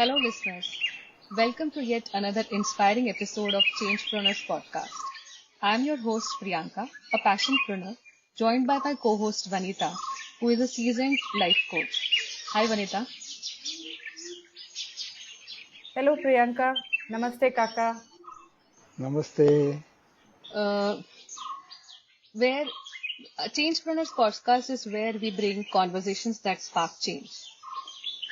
Hello, listeners. Welcome to yet another inspiring episode of Changepreneurs podcast. I'm your host, Priyanka, a passionpreneur, joined by my co host, Vanitha, who is a seasoned life coach. Hi, Vanitha. Hello Priyanka. Namaste Kaka. Namaste. Uh, where Changepreneurs podcast is where we bring conversations that spark change.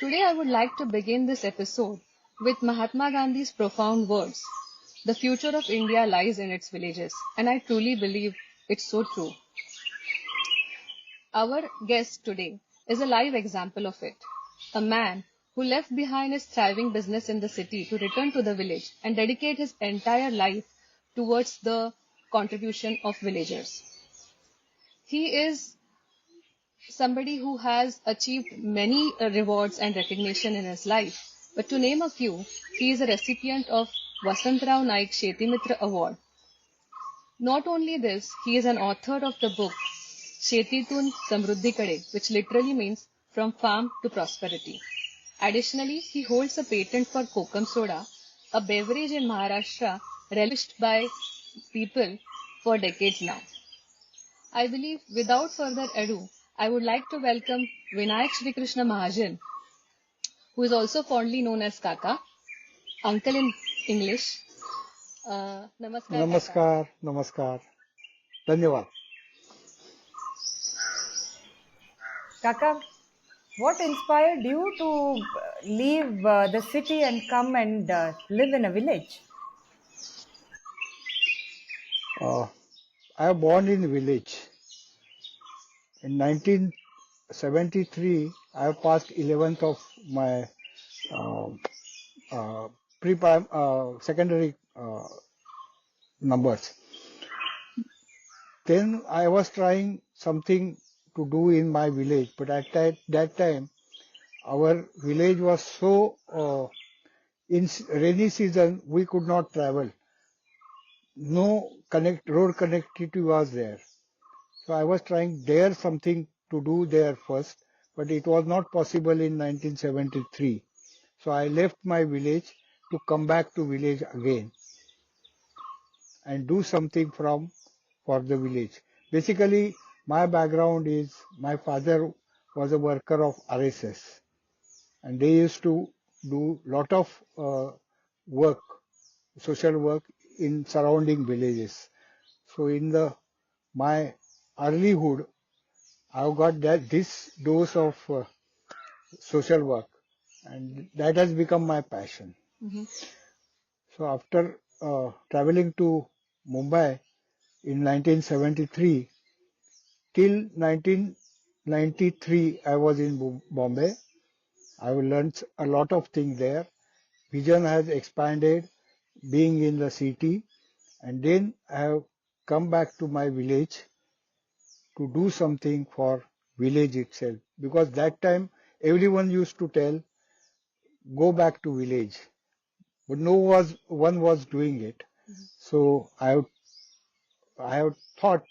Today, I would like to begin this episode with Mahatma Gandhi's profound words. The future of India lies in its villages, and I truly believe it's so true. Our guest today is a live example of it. A man who left behind his thriving business in the city to return to the village and dedicate his entire life towards the contribution of villagers. He is somebody who has achieved many rewards and recognition in his life. But to name a few, he is a recipient of Vasantrao Naik Shetimitra Award. Not only this, he is an author of the book Shetitun Samruddhi Kade, which literally means from farm to prosperity. Additionally, he holds a patent for Kokum Soda, a beverage in Maharashtra relished by people for decades now. I believe without further ado, I would like to welcome Vinayak Shri Krishna Mahajan, who is also fondly known as Kaka, uncle in English. Namaskar, Kaka. Namaskar. Namaskar. धन्यवाद. Kaka, what inspired you to leave the city and come and live in a village? I was born in village. In 1973, I passed 11th of my uh, secondary numbers. Then I was trying something to do in my village, but at that time, our village was so in rainy season we could not travel. No road connectivity was there. So I was trying there something to do there first, but it was not possible in 1973. So I left my village to come back to village again and do something for the village. Basically, my background is my father was a worker of RSS, and they used to do lot of work, social work in surrounding villages. So in the my earlyhood, I've got this dose of social work, and that has become my passion. Mhm. So after traveling to Mumbai in 1973 till 1993, I was in Bombay. I learned a lot of things there. Vision has expanded, being in the city, and then I have come back to my village to do something for village itself, because that time everyone used to tell go back to village, but no one was doing it. So I have thought,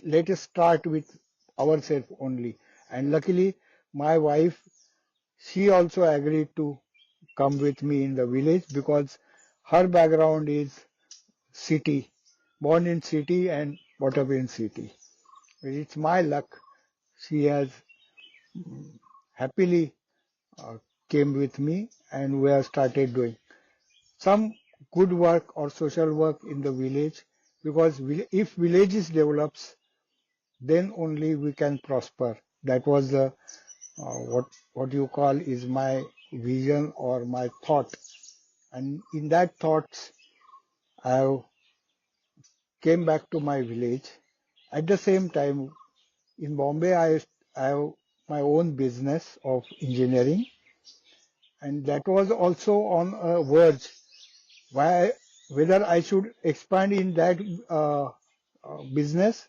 let us start with ourselves only, and luckily my wife, she also agreed to come with me in the village because her background is city, born in city and brought up in city. It's my luck. She has happily uh, came with me, and we have started doing some good work or social work in the village, because if villages develops, then only we can prosper. That was the what you call is my vision or my thought, and in that thoughts I came back to my village. At the same time, in Bombay, I have my own business of engineering, and that was also on a verge why whether I should expand in that business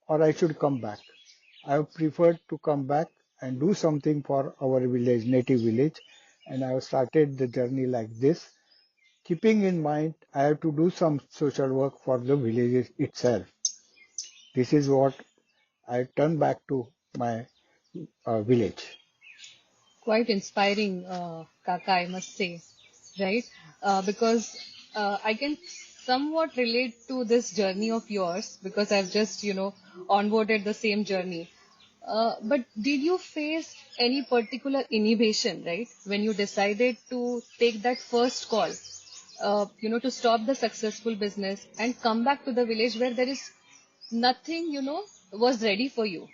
or I should come back. I have preferred to come back and do something for our village, native village, and I have started the journey like this, keeping in mind I have to do some social work for the village itself. This is what I turn back to my village. Quite inspiring, Kaka, I must say, right? Because I can somewhat relate to this journey of yours because I've just, onboarded the same journey. But did you face any particular inhibition, right, when you decided to take that first call, to stop the successful business and come back to the village where there is nothing, was ready for you?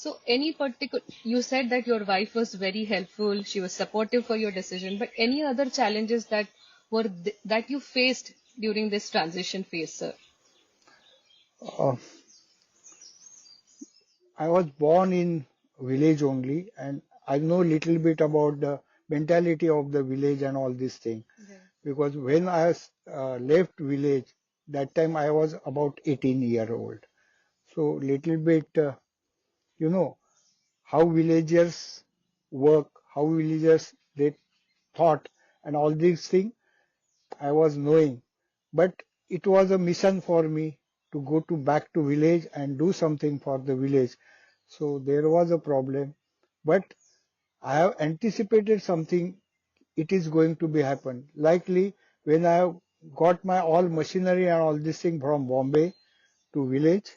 So, any particular, you said that your wife was very helpful, she was supportive for your decision, but any other challenges that that you faced during this transition phase, sir? Uh, I was born in village only, and I know little bit about the mentality of the village and all these things. Right. Because when I left village, that time I was about 18-year old. So little bit, you know, how villagers work, how villagers they thought, and all these things I was knowing. But it was a mission for me to go to back to village and do something for the village. So there was a problem, but I have anticipated something. It is going to be happen. Likely when I got my all machinery and all this thing from Bombay to village,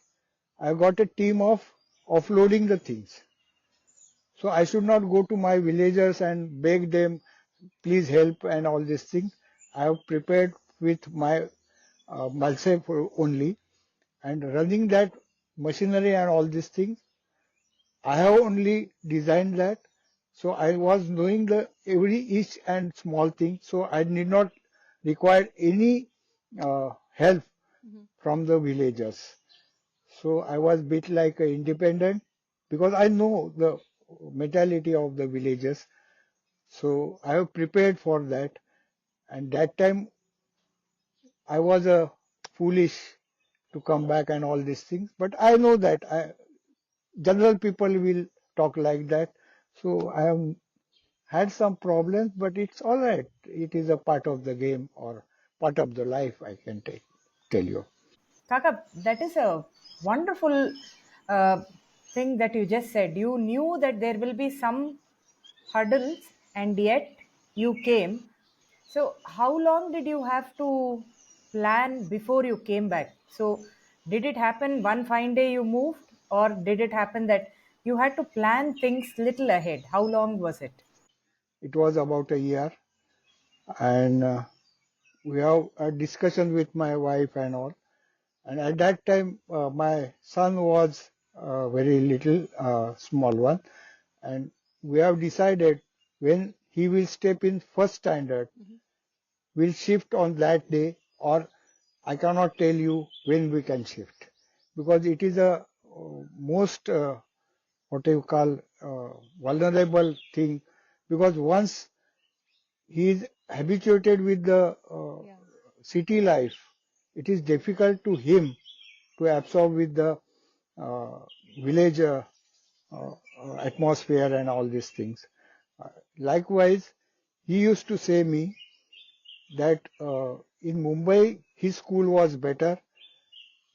I got a team of offloading the things. So I should not go to my villagers and beg them, please help and all these things. I have prepared with my myself only and running that machinery and all these things. I have only designed that. So I was knowing the every each and small thing. So I did not require any help Mhm. from the villagers. So I was bit like a independent because I know the mentality of the villagers. So I have prepared for that. And that time I was foolish to come back and all these things. But I know that general people will talk like that. So I have had some problems, but it's all right. It is a part of the game or part of the life, I can tell you. Kaka, that is a wonderful uh, thing that you just said. You knew that there will be some hurdles, and yet you came. So, how long did you have to plan before you came back? So, did it happen one fine day you moved, or did it happen that you had to plan things little ahead? How long was it? It was about a year, and we have a discussion with my wife and all. And at that time, my son was very little, small one, and we have decided when he will step in first standard, Mhm. we'll shift on that day, or I cannot tell you when we can shift because it is a most what you call vulnerable thing because once he is habituated with the Yeah. city life, it is difficult to him to absorb with the uh, village atmosphere and all these things. Uh, Likewise, he used to say me that in Mumbai his school was better.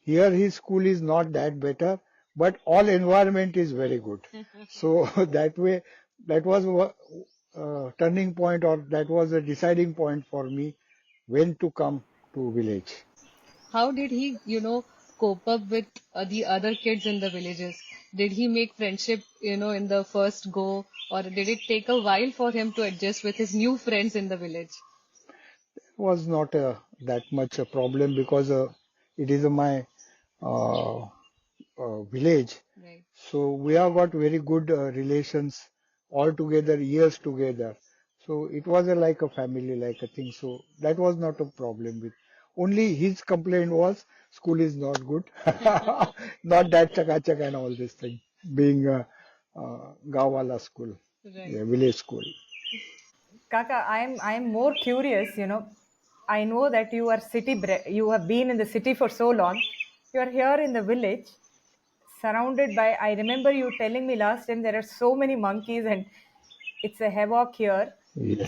Here his school is not that better, but all environment is very good. So that way, that was a turning point or that was a deciding point for me when to come to village. How did he, cope up with the other kids in the villages? Did he make friendship, in the first go, or did it take a while for him to adjust with his new friends in the village? Was not that much a problem because it is my uh, village. Right. So we have got very good relations all together, years together. So it was like a family, like a thing. So that was not a problem with. Only his complaint was school is not good, not that chakachak and all this thing. Being a Gawala school, Right. yeah, village school. Kaka, I'm more curious. I know that you are you have been in the city for so long. You are here in the village, surrounded by. I remember you telling me last time there are so many monkeys and it's a havoc here.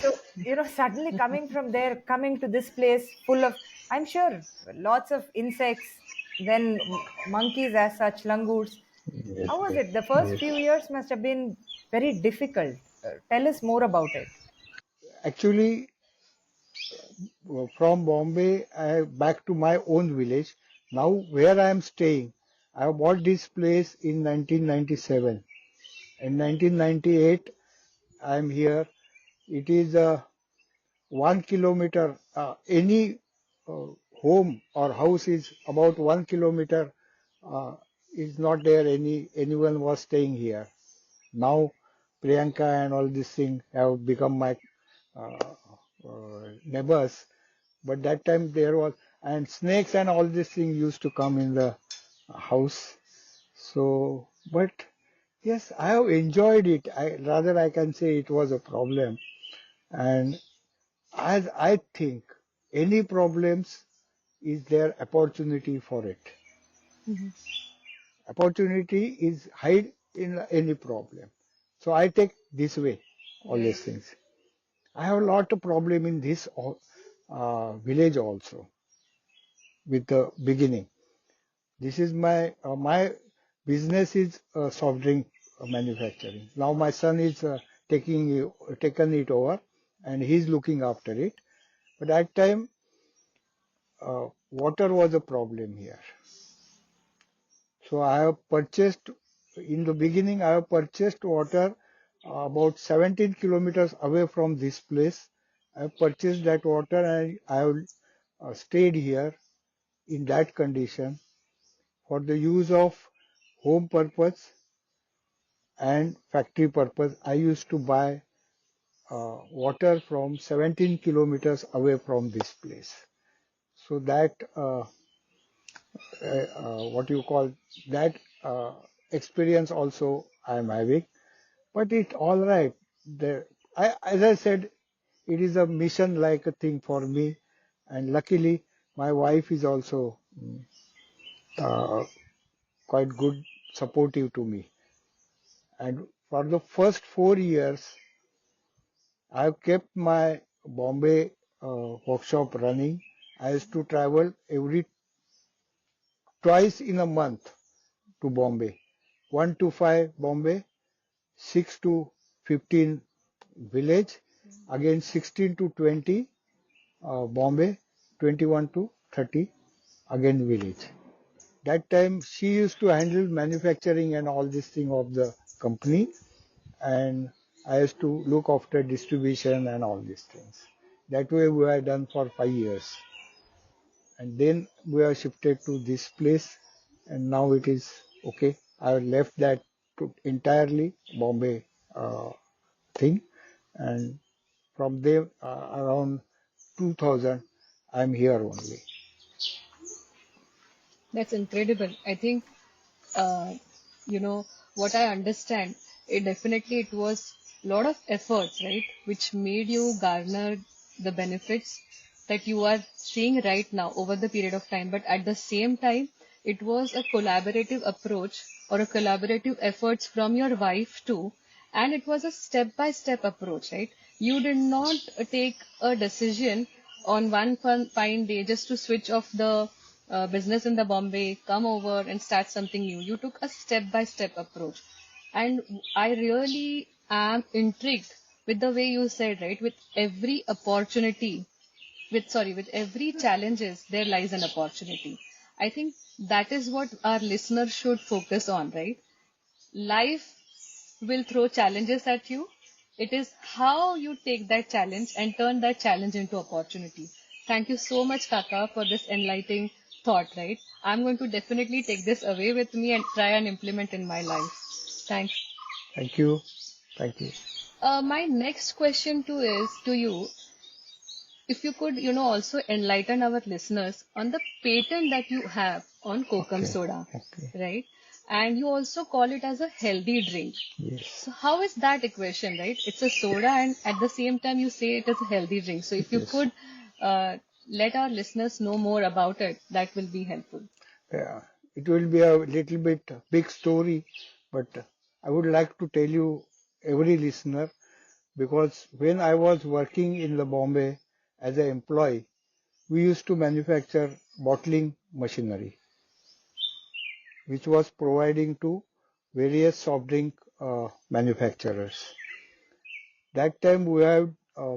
So Yes, suddenly coming from there, coming to this place full of, I'm sure, lots of insects, then monkeys as such, langurs. yes, How was yes, it? The first yes. few years must have been very difficult. Tell us more about it. Actually, from Bombay back to my own village. Now, where I am staying, I bought this place in 1997. In 1998, I am here. It is 1 kilometer. Any uh, home or house is about 1 kilometer. Uh, is not there anyone was staying here. Now, Priyanka and all these things have become my uh, neighbors. But that time there was, and snakes and all these things used to come in the house. So, but yes, I have enjoyed it. I can say it was a problem. And as I think any problems is there opportunity for it. Mhm. Opportunity is hide in any problem. So I take this way, all Right. these things. I have a lot of problem in this village also with the beginning. This is my business is soft drink manufacturing. Now my son is taken it over, and he's looking after it. But at time, water was a problem here. So I have purchased in the beginning. I have purchased water about 17 kilometers away from this place. I have purchased that water, and I have stayed here in that condition for the use of home purpose and factory purpose. I used to buy water from 17 kilometers away from this place. So that what you call that experience also I am having. But it's all right. As I said, it is a mission like a thing for me, and luckily my wife is also uh, quite good, supportive to me. And for the first 4 years, I have kept my Bombay workshop running. I used to travel every twice in a month to Bombay, 1 to 5 Bombay, 6 to 15 village, again 16 to 20 Bombay, 21 to 30 again village. That time she used to handle manufacturing and all this thing of the company, and I used to look after distribution and all these things. That way we have done for 5 years, and then we are shifted to this place, and now it is okay. I left that entirely Bombay thing, and from there around 2000, I'm here only. That's incredible. I think, uh, you know, what I understand, it was a lot of efforts, right, which made you garner the benefits that you are seeing right now over the period of time. But at the same time, it was a collaborative approach or a collaborative efforts from your wife too. And it was a step-by-step approach, right? You did not take a decision on one fine day just to switch off the business in the Bombay, come over and start something new. You took a step-by-step approach. And I really am intrigued with the way you said, right? With every opportunity, with every challenges, there lies an opportunity. I think that is what our listeners should focus on, right? Life will throw challenges at you. It is how you take that challenge and turn that challenge into opportunity. Thank you so much, Kaka, for this enlightening thought, right? I'm going to definitely take this away with me and try and implement in my life. Thanks. Thank you. Thank you. My next question to you, if you could, also enlighten our listeners on the patent that you have on Kokum Okay. Soda, Okay. right? And you also call it as a healthy drink. Yes. So how is that equation, right? It's a soda and at the same time you say it is a healthy drink. So if you Yes. could let our listeners know more about it, that will be helpful. Yeah. It will be a little bit big story, but I would like to tell you, every listener, because when I was working in the Bombay as an employee, we used to manufacture bottling machinery, which was providing to various soft drink manufacturers. That time we have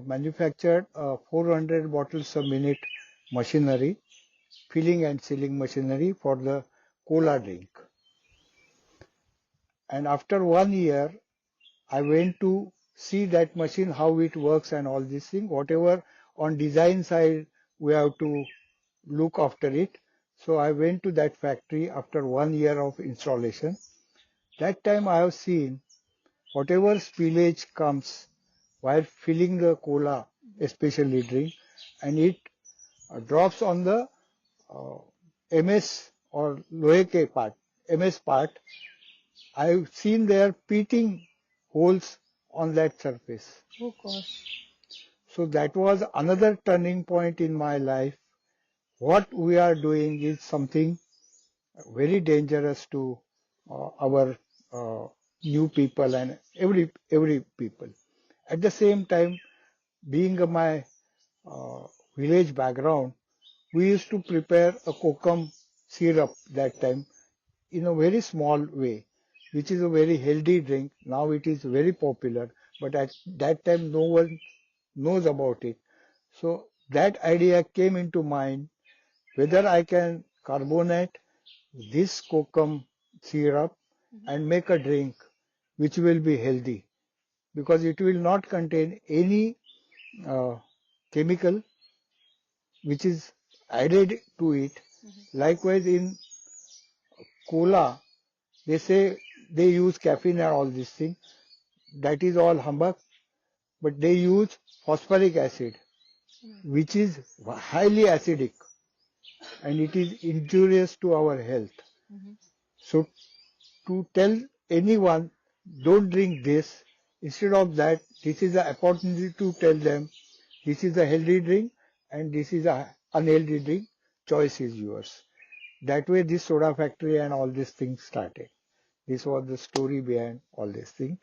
manufactured 400 bottles a minute machinery, filling and sealing machinery for the cola drink. And after 1 year, I went to see that machine, how it works and all these things. Whatever on design side, we have to look after it. So I went to that factory after 1 year of installation. That time I have seen whatever spillage comes while filling the cola, especially drink, and it drops on the uh, MS or Lohe part, MS part. I've seen their pitting holes on that surface. Oh gosh. So that was another turning point in my life. What we are doing is something very dangerous to our uh, new people and every people. At the same time, being my uh, village background, we used to prepare a kokum syrup that time in a very small way, which is a very healthy drink. Now it is very popular, but at that time no one knows about it. So that idea came into mind whether I can carbonate this kokum syrup and make a drink which will be healthy because it will not contain any uh, chemical which is added to it. Likewise, in cola, they say they use caffeine and all these things. That is all humbug, but they use phosphoric acid, which is highly acidic and it is injurious to our health. So, to tell anyone, don't drink this, instead of that, this is an opportunity to tell them this is a healthy drink and this is a unhealthy drink. Choice is yours. That way, this soda factory and all these things started. This was the story behind all these things.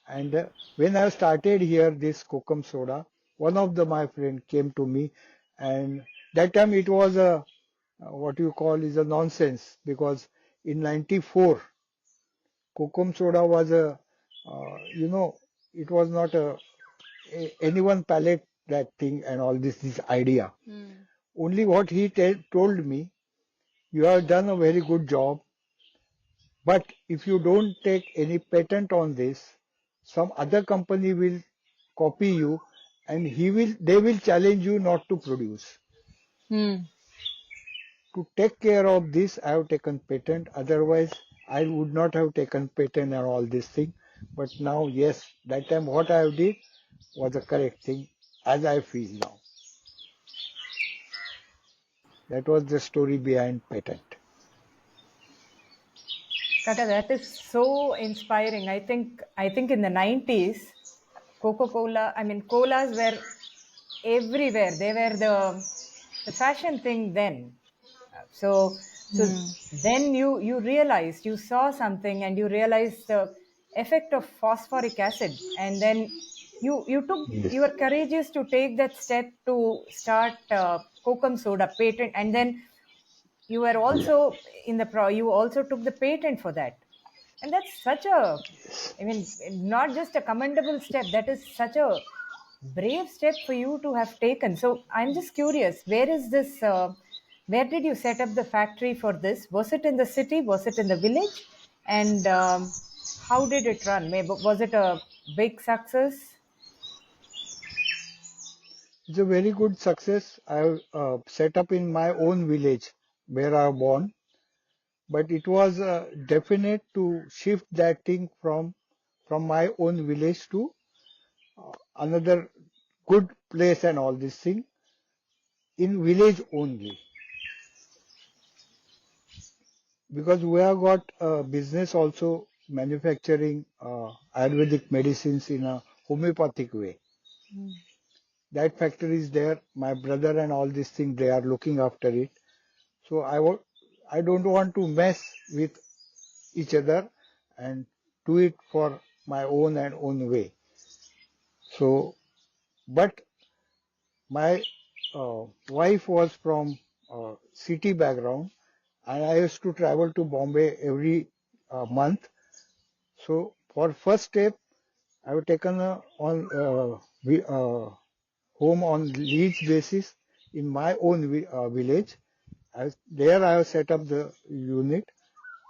And when I started here, this Kokum Soda, one of my friend came to me, and that time it was a what you call is a nonsense because in '94, Kokum Soda was it was not anyone palate that thing and all this idea. Only what he told me, you have done a very good job. But if you don't take any patent on this, some other company will copy you and they will challenge you not to produce. Hmm. To take care of this, I have taken patent. Otherwise, I would not have taken patent and all this thing. But now, yes, that time what I did was the correct thing as I feel now. That was the story behind patent. Kaka, that is so inspiring. I think in the 90s, Coca-Cola, I mean colas were everywhere. They were the fashion thing then. So then you realized, you saw something and you realized the effect of phosphoric acid, and then you Yes. were courageous to take that step to start Kokum Soda patent, and then you were Yes. also you also took the patent for that. And that's such a, I mean, not just a commendable step, that is such a brave step for you to have taken. So I'm just curious, where is this where did you set up the factory for this? Was it in the city, was it in the village? And how did it run? Maybe was it a big success? It's a very good success. I set up in my own village where I was born, but it was definite to shift that thing from my own village to another good place and all this thing in village only because we have got a business also manufacturing Ayurvedic medicines in a homeopathic way. That factory is there. My brother and all these things they are looking after it. So I don't want to mess with each other and do it for my own and own way. So, but my wife was from city background, and I used to travel to Bombay every month. So, for first step, I've taken home on lease basis in my own village. There I have set up the unit,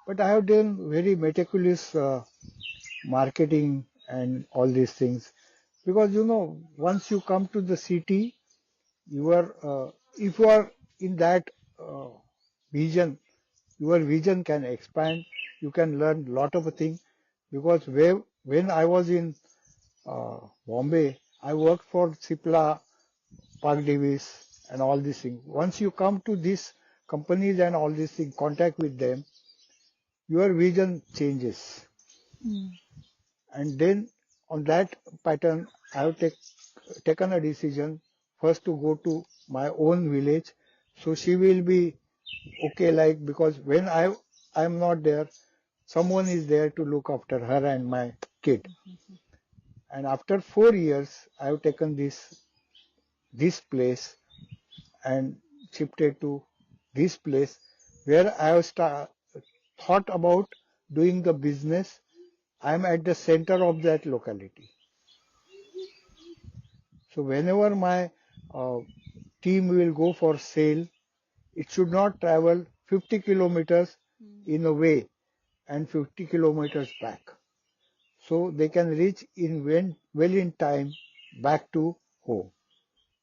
but I have done very meticulous marketing and all these things because once you come to the city, you are if you are in that uh, vision, your vision can expand. You can learn lot of things because when I was in Bombay, I worked for Cipla, Park Davis, and all these things. Once you come to these companies and all these things, contact with them, your vision changes. And then on that pattern, I have taken a decision first to go to my own village. So she will be okay, like because when I'm not there, someone is there to look after her and my kid. And after 4 years, I have taken this place and shifted to this place where I have thought about doing the business. I am at the center of that locality. So whenever my uh, team will go for sale, it should not travel 50 kilometers in a way and 50 kilometers back. So they can reach well in time back to home.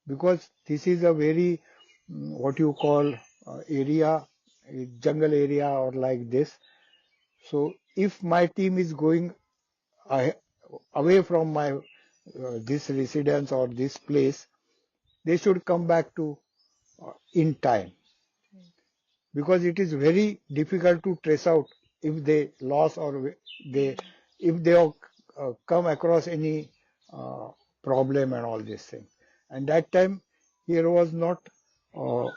Because this is a very what you call area, jungle area or like this. So if my team is going away from my this residence or this place, they should come back to in time because it is very difficult to trace out if they lost or they if they have come across any uh, problem and all these things. And that time here was not uh,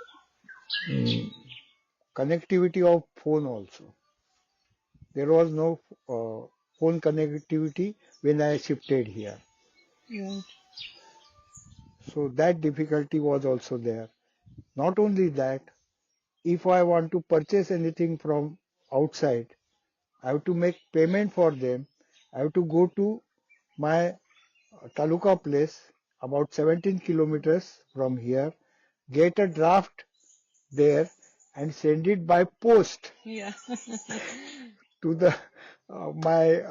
connectivity of phone also. There was no phone connectivity when I shifted here. Right. So that difficulty was also there. Not only that, if I want to purchase anything from outside, I have to make payment for them. I have to go to my taluka place about 17 kilometers from here, get a draft there and send it by post Yeah. to the my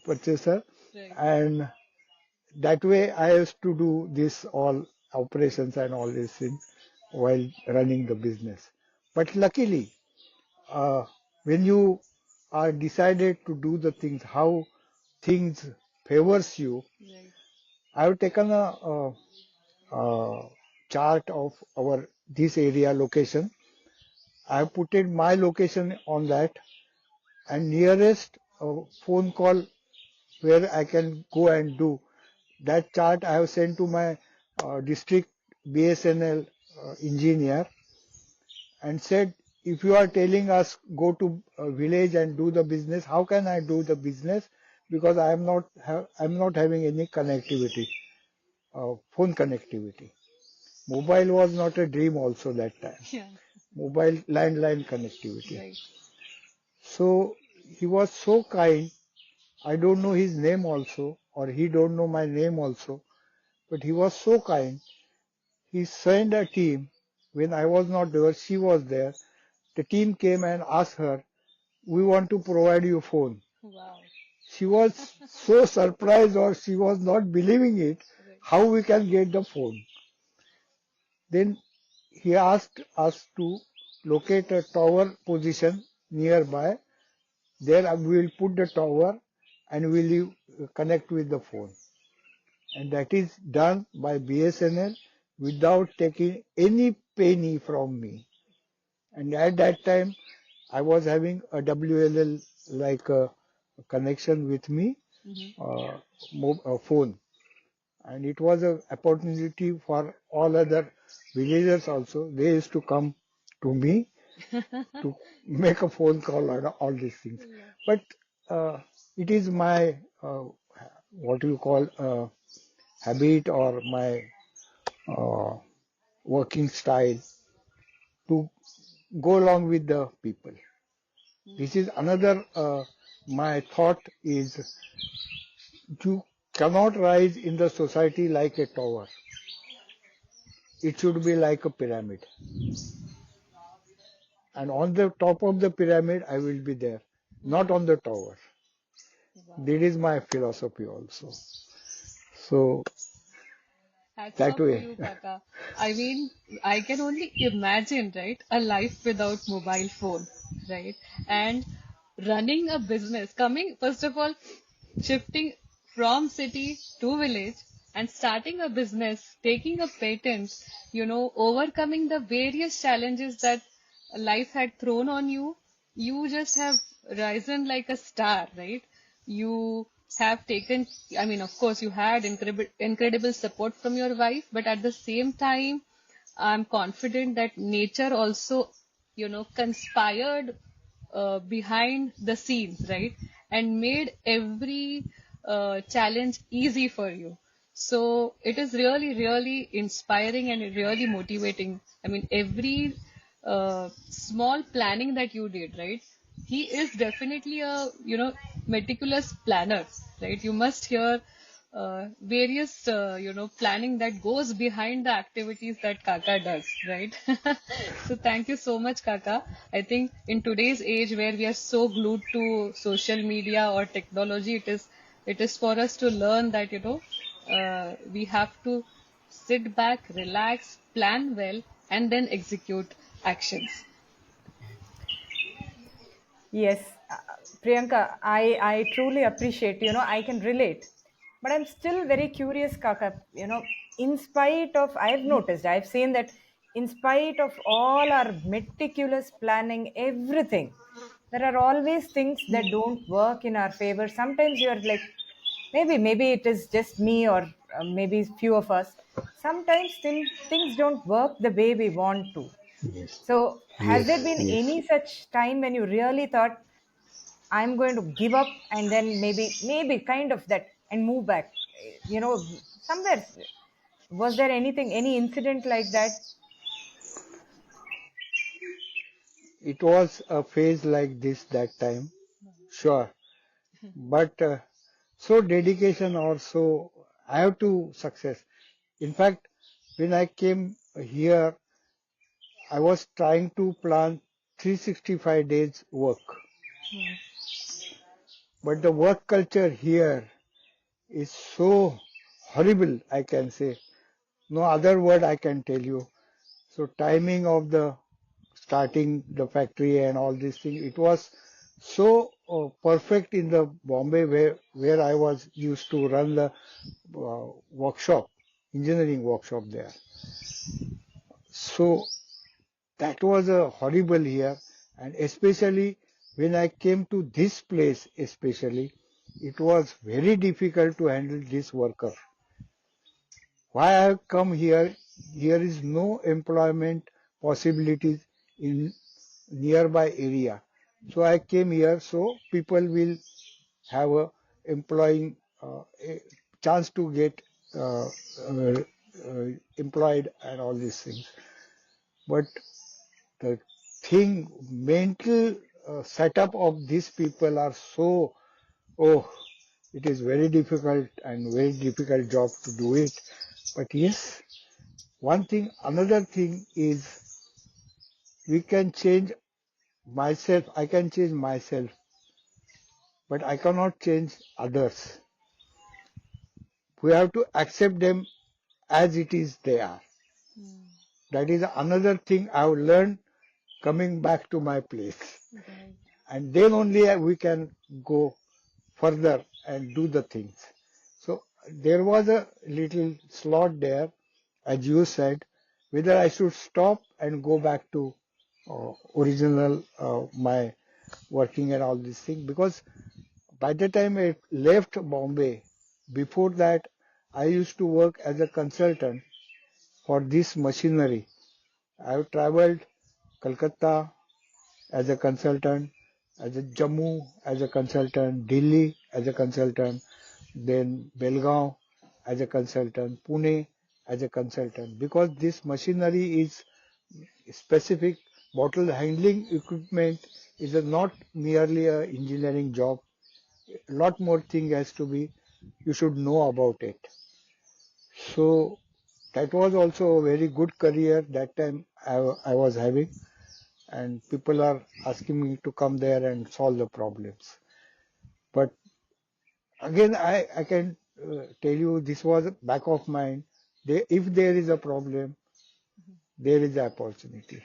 purchaser, Right. and that way I used to do this all operations and all these things while running the business. But luckily, uh, when you are decided to do the things, how things favors you, Right. I have taken a chart of our this area location. I have put in my location on that and nearest phone call where I can go and do. That chart I have sent to my district BSNL engineer and said, if you are telling us go to a village and do the business, how can I do the business? Because I'm not having any connectivity, phone connectivity. Mobile was not a dream also that time. Yeah. Mobile landline connectivity. Right. So he was so kind. I don't know his name also, or he don't know my name also, but he was so kind. He sent a team. When I was not there, she was there. The team came and asked her, we want to provide you phone. Wow. She was so surprised or she was not believing it, Right. how we can get the phone. Then he asked us to locate a tower position nearby. There we will put the tower and we will connect with the phone. And that is done by BSNL without taking any penny from me. And at that time, I was having a WLL like a connection with me, phone, and it was an opportunity for all other villagers also. They used to come to me to make a phone call and all these things. But it is my what you call habit or my uh, working style to go along with the people. This is another my thought is You cannot rise in the society like a tower. It should be like a pyramid. And on the top of the pyramid, I will be there, not Wow. on the tower. Wow. That is my philosophy also. So Hats that off to way, you, Kaka. I mean, I can only imagine, right? A life without mobile phone, right? And running a business, coming, first of all, shifting from city to village and starting a business, taking a patent, overcoming the various challenges that life had thrown on you, you just have risen like a star, right? You have taken, I mean, of course, you had incredible support from your wife, but at the same time, I'm confident that nature also, conspired behind the scenes, right? And made every challenge easy for you. So it is really, really inspiring and really motivating. I mean, every small planning that you did, right? He is definitely a, meticulous planner, right? You must hear various, planning that goes behind the activities that Kaka does, right? So thank you so much, Kaka. I think in today's age where we are so glued to social media or technology, it is for us to learn that, we have to sit back, relax, plan well, and then execute actions. Yes, Priyanka, I truly appreciate, I can relate. But I'm still very curious, Kaka, in spite of, I've noticed, I've seen that in spite of all our meticulous planning, everything, there are always things that don't work in our favor. Sometimes you're like, maybe it is just me or maybe few of us. Sometimes things don't work the way we want to. yes, So, has there yes, been yes. any such time when you really thought, I'm going to give up and then maybe kind of that and move back? Somewhere, was there any incident like that? It was a phase like this that time, sure. But so dedication also, I have to success. In fact, when I came here, I was trying to plan 365 days work. But the work culture here is so horrible, I can say. No other word I can tell you. So timing of the starting the factory and all these things, it was so perfect in the Bombay where I was used to run the workshop, engineering workshop there. So that was a horrible here, and especially when I came to this place, especially, it was very difficult to handle this worker. Why I have come here? Here is no employment possibilities in nearby area. So I came here so people will have a employing a chance to get uh, uh, employed and all these things. But the thing, mental setup of these people are so, oh, it is very difficult and very difficult job to do it. But yes, one thing, another thing is we can change myself, I can change myself, but I cannot change others. We have to accept them as it is they are. That is another thing I have learned coming back to my place. Right. And then only we can go further and do the things. So there was a little slot there, as you said, whether I should stop and go back to original my working and all these things. Because by the time I left Bombay, before that I used to work as a consultant for this machinery. I have traveled Calcutta as a consultant, as a Jammu as a consultant, Delhi as a consultant, then Belgaum as a consultant, Pune as a consultant. Because this machinery is specific, bottle handling equipment is not merely a engineering job. A lot more thing has to be. you should know about it. So that was also a very good career that time I was having, and people are asking me to come there and solve the problems. But again, I can tell you this was back of mind. If there is a problem, there is an opportunity.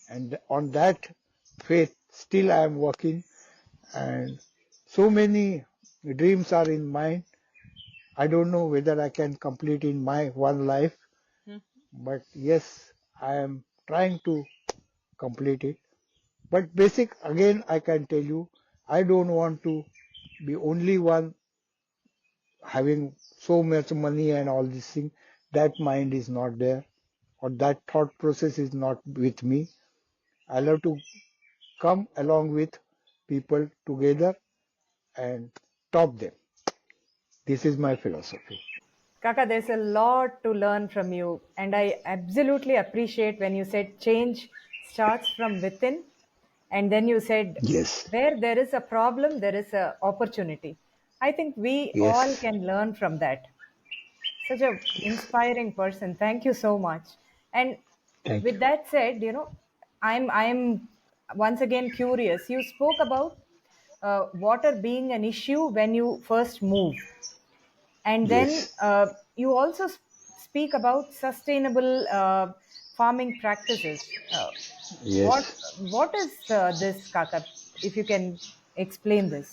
And on that faith, still I am working, and so many dreams are in mind. I don't know whether I can complete in my one life, but yes, I am trying to complete it. But basic, again, I can tell you, I don't want to be only one having so much money and all this thing. That mind is not there, or that thought process is not with me. I love to come along with people together and top them. This is my philosophy. Kaka, there's a lot to learn from you. And I absolutely appreciate when you said change starts from within. And then you said, Yes, where there is a problem, there is a opportunity. I think we all yes. can learn from that. Such a inspiring person. Thank you so much. And Thank with you. that said, I'm once again curious. You spoke about water being an issue when you first moved, and then Yes, you also speak about sustainable farming practices. What yes. what is this, Kaka? If you can explain this.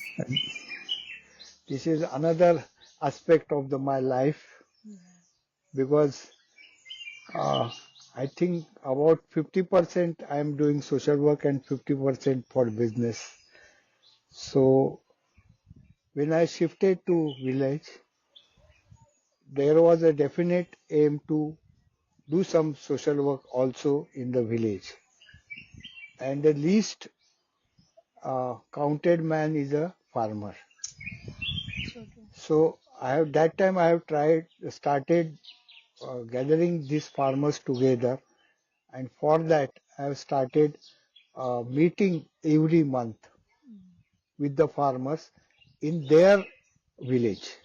This is another aspect of my life because uh, I think about 50% I am doing social work and 50% for business. So when I shifted to village, there was a definite aim to do some social work also in the village. And the least counted man is a farmer. So true. So that time I have started gathering these farmers together, and for that I have started meeting every month with the farmers in their village.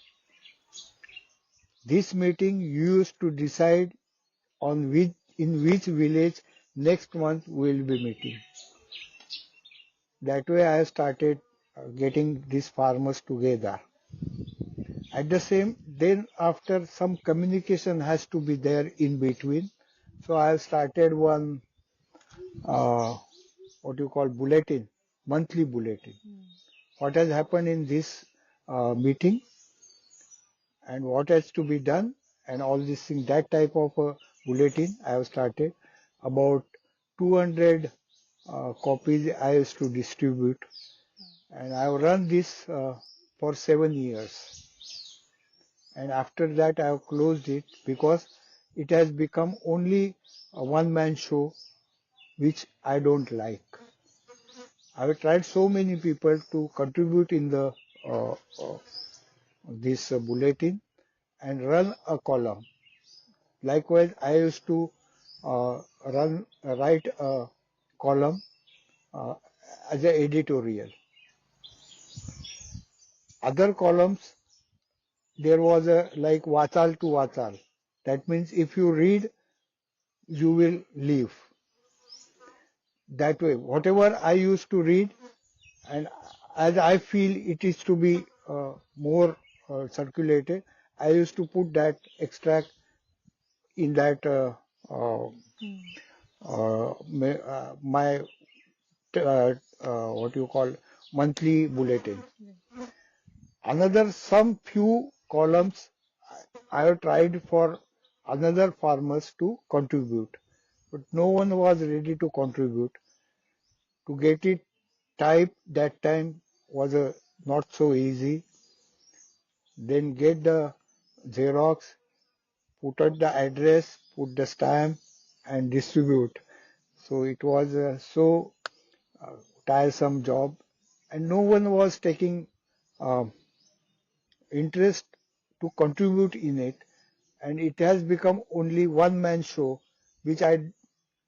This meeting used to decide on in which village next month we will be meeting. That way I started getting these farmers together. At the same, then after some communication has to be there in between. So I have started one uh, what you call bulletin, monthly bulletin. What has happened in this meeting and what has to be done and all these things. That type of a bulletin I have started. About 200 copies I used to distribute, and I have run this for 7 years. And after that I have closed it because it has become only a one-man show, which I don't like. I have tried so many people to contribute in the uh, uh, this bulletin and run a column. Likewise, I used to write a column uh, as an editorial. Other columns, there was a like Vachal to Vachal. That means if you read, you will leave. That way, whatever I used to read, and as I feel it is to be more circulated, I used to put that extract in that uh, my what you call monthly bulletin. Another some few columns I have tried for another farmers to contribute, but no one was ready to contribute. To get it typed that time was not so easy. Then get the Xerox, put out the address, put the stamp, and distribute. So it was so uh, tiresome job, and no one was taking uh, interest to contribute in it, and it has become only one man show, which I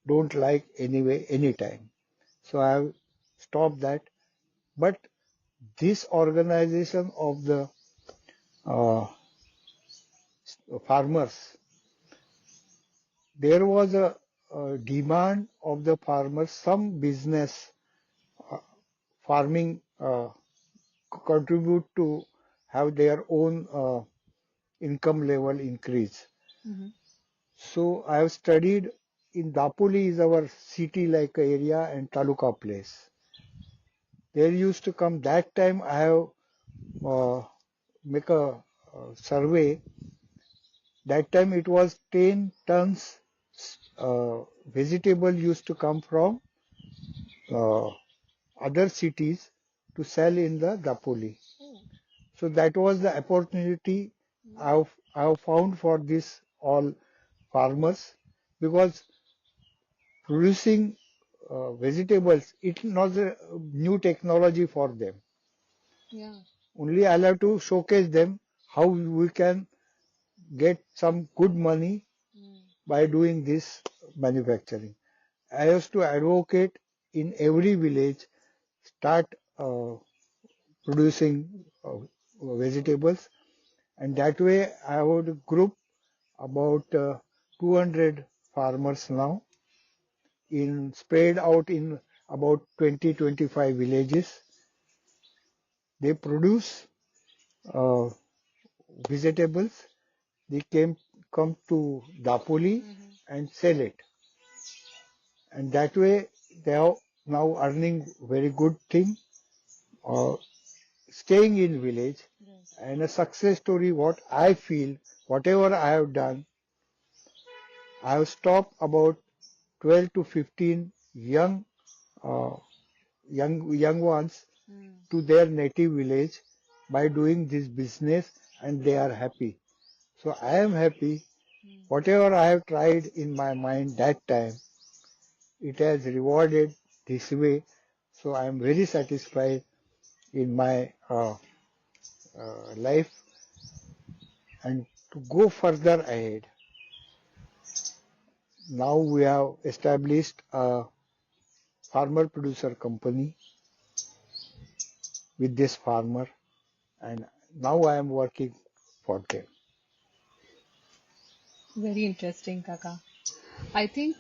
don't like anyway, anytime. So I have stopped that. But this organization of the uh, farmers, there was a demand of the farmers, some business farming contribute to have their own income level increase. Mm-hmm. So I have studied in Dapoli is our city like area and taluka place. There used to come that time I have uh, make a survey. That time it was 10 tons vegetable used to come from uh, other cities to sell in the Dapoli. So that was the opportunity I have found for this all farmers because producing vegetables, it not a new technology for them. Yeah. Only I'll have to showcase them how we can get some good money by doing this manufacturing. I used to advocate in every village start producing vegetables, and that way I would group about 200 farmers now in spread out in about 20-25 villages. They produce uh, vegetables. They come to Dapoli and sell it, and that way they are now earning very good thing. Uh, Staying in village and a success story. What I feel, whatever I have done, I have stopped about 12 to 15 uh, young ones to their native village by doing this business, and they are happy. So I am happy. Whatever I have tried in my mind that time, it has rewarded this way. So I am very satisfied in my life, and to go further ahead. Now we have established a farmer producer company with this farmer, and now I am working for them. Very interesting, Kaka. I think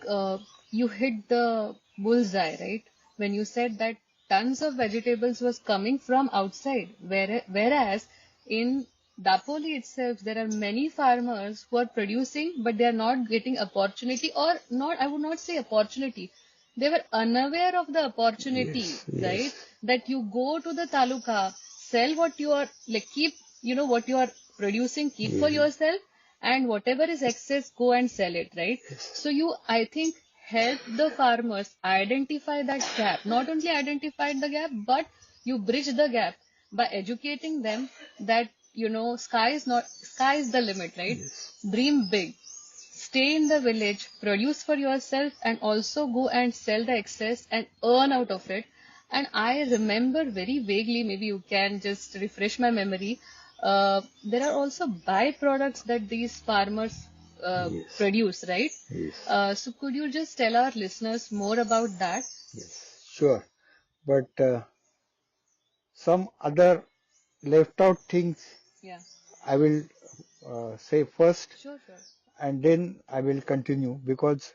you hit the bullseye, right? When you said that tons of vegetables was coming from outside, whereas in Dapoli itself, there are many farmers who are producing, but they are not getting opportunity, or not, I would not say opportunity. They were unaware of the opportunity, Yes, right? yes, That you go to the taluka, sell what you are, like keep, what you are producing, keep for yes, yourself, and whatever is excess, go and sell it, right? yes, So you, I think, help the farmers identify that gap. Not only identify the gap, but you bridge the gap by educating them that, sky is the limit, right? yes, Dream big. Stay in the village, produce for yourself, and also go and sell the excess and earn out of it. And I remember very vaguely, maybe you can just refresh my memory. There are also byproducts that these farmers yes, produce, right? yes, So could you just tell our listeners more about that? yes, sure. But some other left out things Yeah, I will say first, sure, sure. and then I will continue because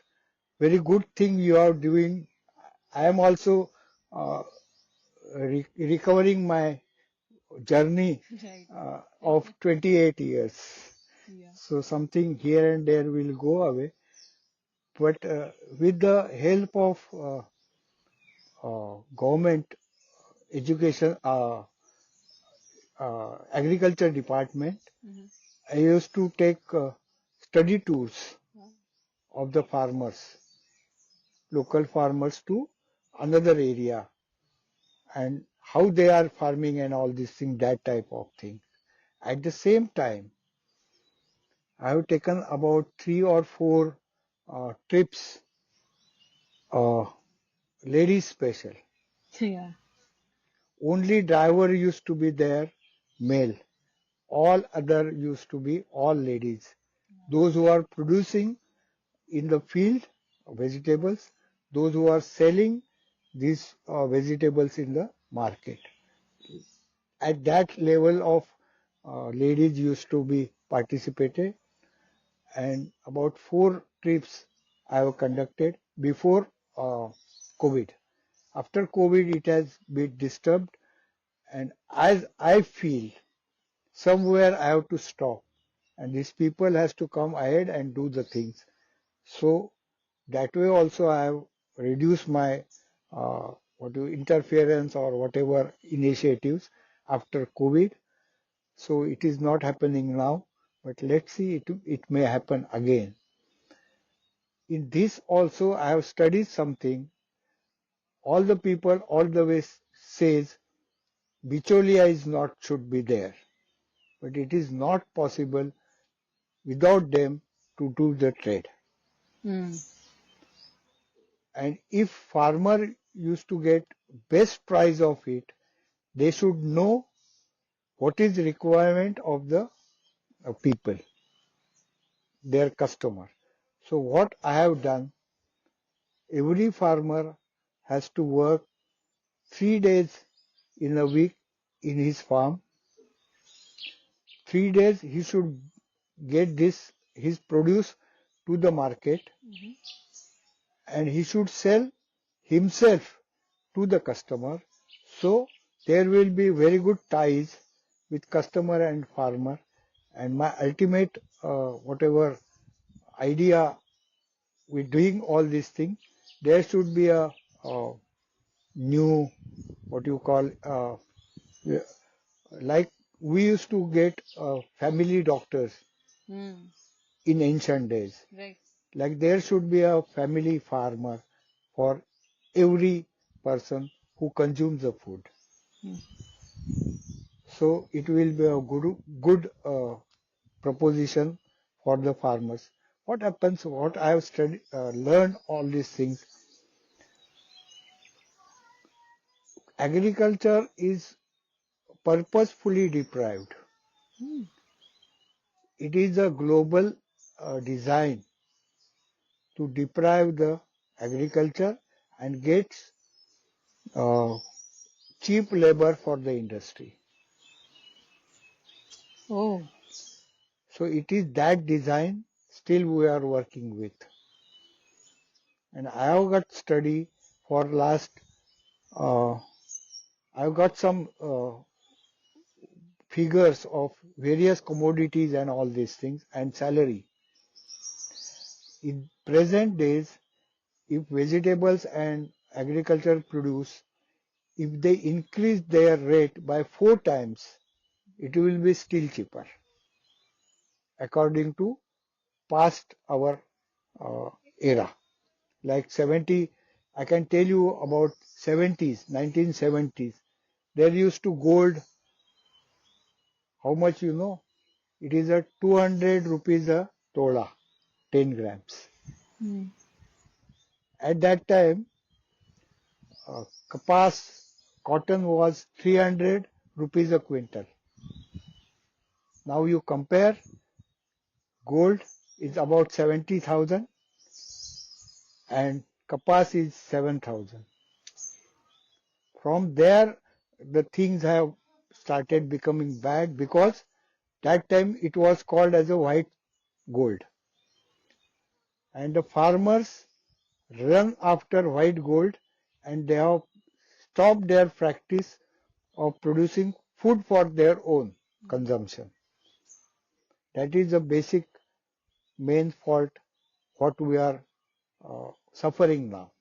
very good thing you are doing. I am also uh, recovering my journey Right. of 28 years. Yeah. So something here and there will go away. But with the help of government education, agriculture department, Mm-hmm. I used to take study tours Wow. of the farmers, local farmers to another area and how they are farming and all these things, that type of thing. At the same time, I have taken about 3 or 4 trips, uh, ladies special. Yeah. Only driver used to be there, male. All other used to be all ladies. Those who are producing in the field vegetables, those who are selling these vegetables in the market. At that level of ladies used to be participated, and about 4 trips I have conducted before COVID. After COVID, it has been disturbed, and as I feel somewhere I have to stop, and these people has to come ahead and do the things. So that way also I have reduced my interference or whatever initiatives after COVID. So it is not happening now, but let's see, it may happen again. In this also I have studied something. All the people all the way says bicholia is not should be there, but it is not possible without them to do the trade. Hmm. And if farmer used to get best price of it, they should know what is the requirement of the people, their customer. So what I have done, every farmer has to work 3 days in a week in his farm. 3 days he should get his produce to the market, and he should sell himself to the customer. So there will be very good ties with customer and farmer. And my ultimate whatever idea with doing all these things, there should be a new what you call like we used to get family doctors Hmm. in ancient days. Right. Like there should be a family farmer for every person who consumes the food. Hmm. So it will be a good proposition for the farmers. What happens? What I have learned all these things. Agriculture is purposefully deprived. Hmm. It is a global design to deprive the agriculture and gets uh, cheap labor for the industry. Oh. So it is that design still we are working with. And I have got study for last, I've got some figures of various commodities and all these things and salary. In present days, if vegetables and agricultural produce, if they increase their rate by 4 times, it will be still cheaper according to past our uh, era. Like 70, I can tell you about 70s, 1970s. There used to gold, how much you know? It is a 200 rupees a tola, 10 grams. Hmm. At that time, kapas, cotton was 300 rupees a quintal. Now you compare, gold is about 70,000 and kapas is 7,000. From there, the things have started becoming bad because that time it was called as a white gold. And the farmers run after white gold and they have stopped their practice of producing food for their own consumption. That is the basic main fault what we are suffering now.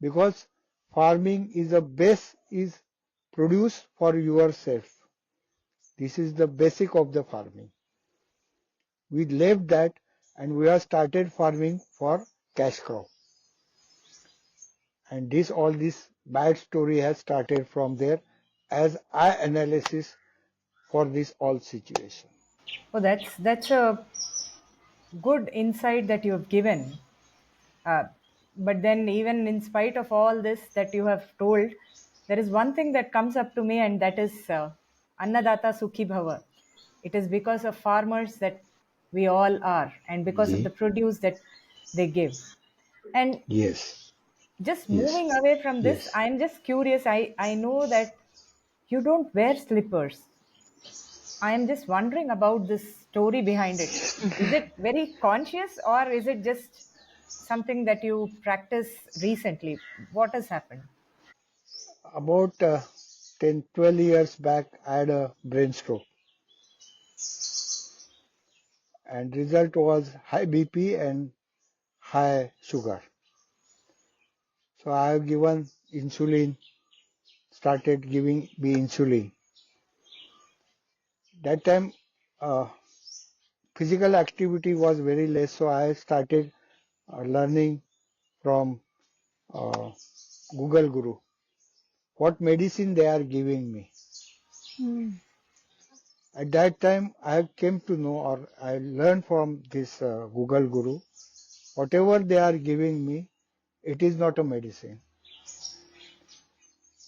Because farming is the best is produce for yourself. This is the basic of the farming. We left that and we have started farming for cash crop. And all this bad story has started from there as I analysis for this all situation. Oh, that's a good insight that you have given. Uh, but then, even in spite of all this that you have told, there is one thing that comes up to me, and that is Annadata Sukhi Bhava. It is because of farmers that we all are, and because of Ye- the produce that they give. And Yes, just yes, moving away from this, yes. I'm just curious. I know that you don't wear slippers. I am just wondering about this story behind it. Is it very conscious or is it just something that you practice recently? What has happened? About 10, 12 years back, I had a brain stroke, and result was high BP and high sugar. So I have given insulin, started giving me insulin. That time, physical activity was very less, so I started learning from uh, Google Guru what medicine they are giving me. Mm. At that time, I came to know, or I learned from this Google Guru, whatever they are giving me, it is not a medicine.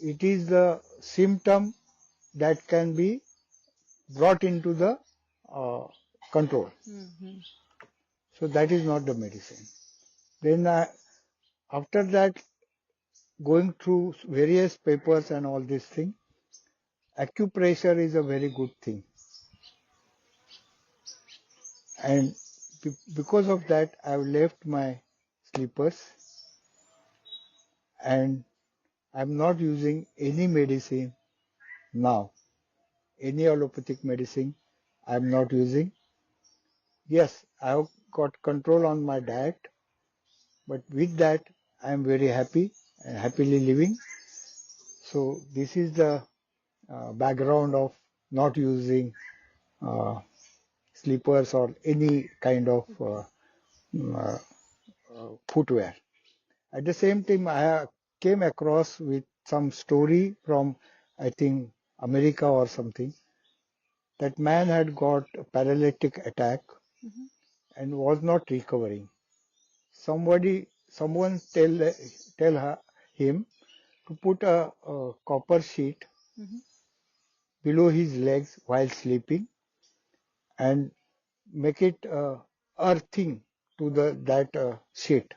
It is the symptom that can be brought into the uh, control. Mhm. So that is not the medicine. Then after that, going through various papers and all this thing, acupressure is a very good thing. And because of that, I've left my slippers and I'm not using any medicine now. Any allopathic medicine I'm not using. Yes, I've got control on my diet, but with that, I'm very happy and happily living. So this is the background of not using uh, slippers or any kind of uh, footwear. At the same time, I came across with some story from, I think, America or something. That man had got a paralytic attack Mhm. and was not recovering. Someone tell him to put a copper sheet Mhm. below his legs while sleeping and make it earthing to the that sheet.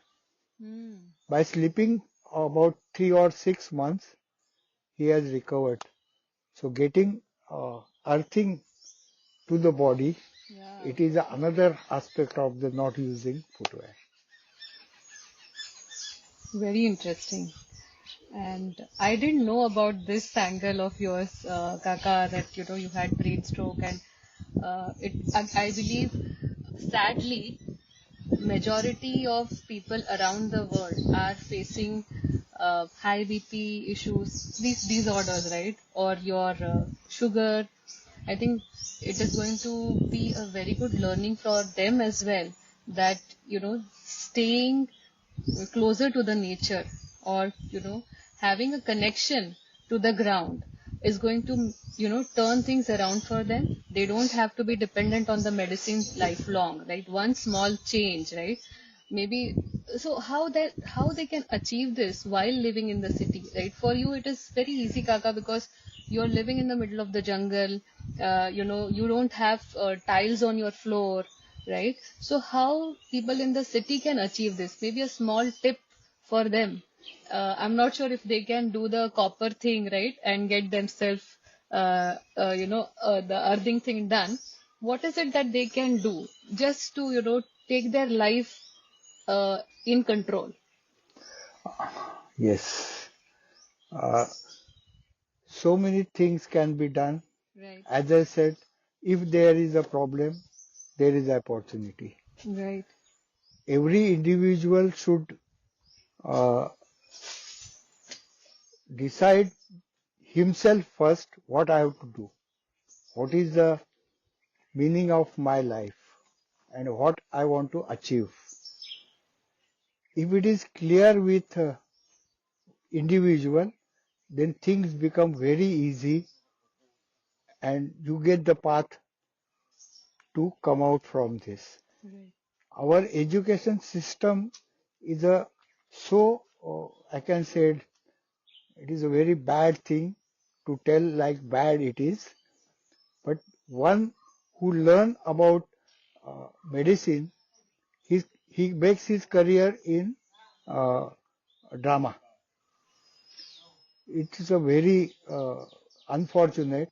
Mm. By sleeping about 3 or 6 months, he has recovered. So getting earthing to the body, Yeah. it is another aspect of the not using footwear. Very interesting. And I didn't know about this angle of yours, Kaka, that you had brain stroke, and I believe, sadly, majority of people around the world are facing high BP issues, these disorders, right? Or your sugar. I think it is going to be a very good learning for them as well, that staying closer to the nature, or having a connection to the ground is going to turn things around for them. They don't have to be dependent on the medicine lifelong, right? One small change, right? Maybe. So how they can achieve this while living in the city, right? For you it is very easy, Kaka, because you're living in the middle of the jungle. You don't have tiles on your floor, right? So how people in the city can achieve this? Maybe a small tip for them. I'm not sure if they can do the copper thing, right, and get themselves, the earthing thing done. What is it that they can do just to, take their life in control? Yes. Uh, so many things can be done. Right, As I said, if there is a problem, there is opportunity. right, Every individual should uh, decide himself first what I have to do. What is the meaning of my life and what I want to achieve. If it is clear with individual, then things become very easy and you get the path to come out from this. right. Our education system is a so I can say it is a very bad thing to tell like bad it is, but one who learn about medicine, he makes his career in uh, drama. It is a very unfortunate.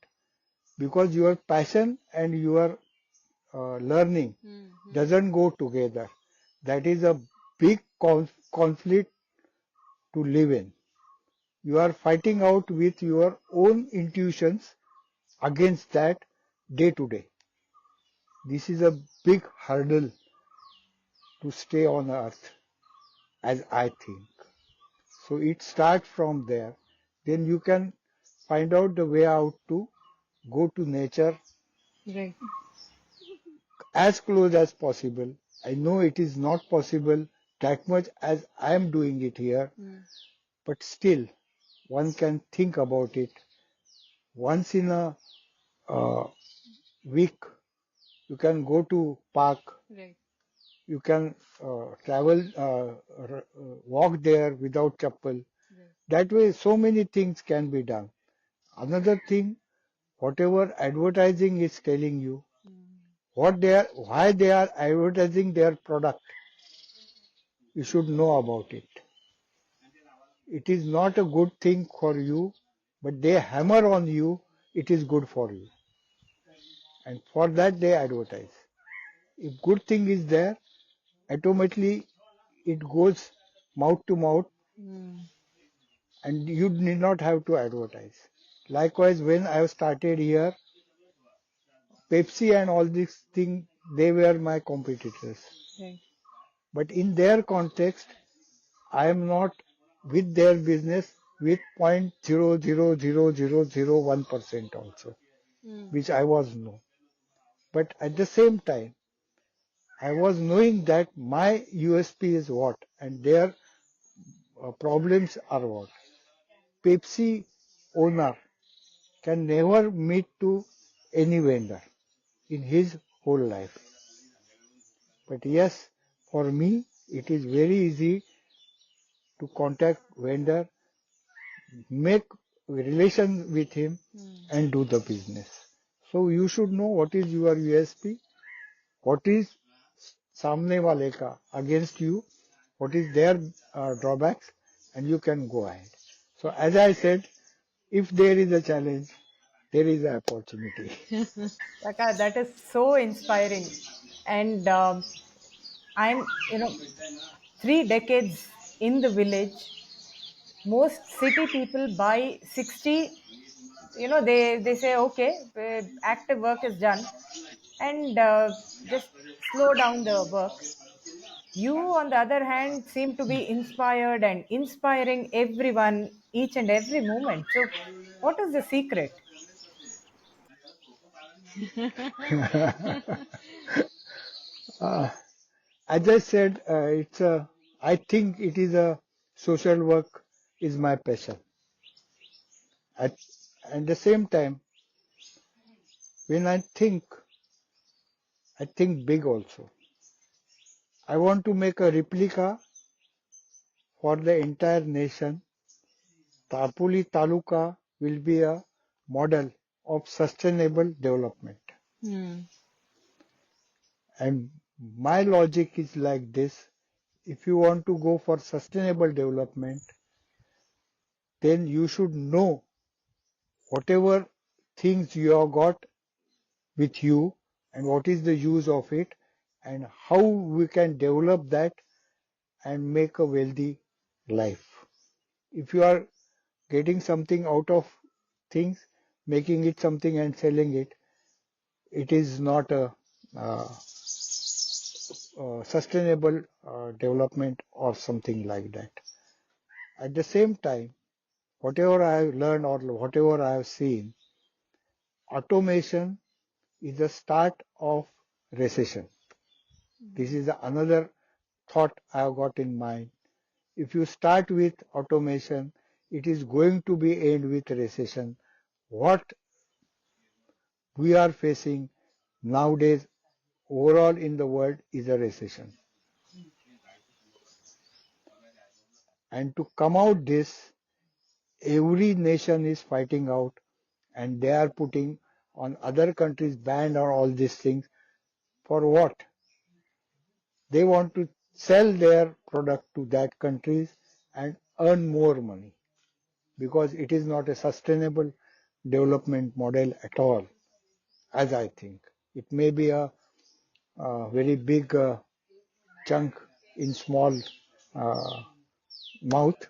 because your passion and your learning doesn't go together. That is a big conflict to live in. You are fighting out with your own intuitions against that day to day. This is a big hurdle to stay on earth, as I think. So it starts from there. Then you can find out the way out to go to nature Right. as close as possible. I know it is not possible that much as I am doing it here, but still one can think about it. Once in a uh, week, you can go to park, Right. you can travel, walk there without chappal. Right. That way, so many things can be done. Another thing, whatever advertising is telling you, why they are advertising their product, you should know about it. It is not a good thing for you, but they hammer on you, it is good for you. And for that they advertise. If good thing is there, automatically it goes mouth to mouth and you need not have to advertise. Likewise, when I started here, Pepsi and all these things, they were my competitors. Right. But in their context, I am not with their business with 0.00001% also, which I was no. But at the same time, I was knowing that my USP is what and their problems are what. Pepsi owner can never meet to any vendor in his whole life. But yes, for me, it is very easy to contact vendor, make relation with him and do the business. So you should know what is your USP, what is सामने वाले का against you, what is their drawbacks, and you can go ahead. So as I said, if there is a challenge, there is an opportunity. Saka, that is so inspiring. And I'm, 3 decades in the village. Most city people by 60, they say, okay, active work is done, and just slow down the work. You, on the other hand, seem to be inspired and inspiring everyone each and every moment. So, what is the secret? uh, as I said, I think it is a social work is my passion. At the same time, when I think big also. I want to make a replica for the entire nation. Tapuli Taluka will be a model of sustainable development. And my logic is like this. If you want to go for sustainable development, then you should know whatever things you have got with you and what is the use of it and how we can develop that and make a wealthy life. If you are getting something out of things, making it something and selling it, it is not a sustainable development or something like that. At the same time, whatever I have learned or whatever I have seen, automation is the start of recession. This is another thought I have got in mind. If you start with automation, it is going to be end with recession. What we are facing nowadays overall in the world is a recession. And to come out this, every nation is fighting out and they are putting on other countries ban or all these things. For what? They want to sell their product to that countries and earn more money because it is not a sustainable development model at all. as I think. It may be a very big chunk in small uh, mouth,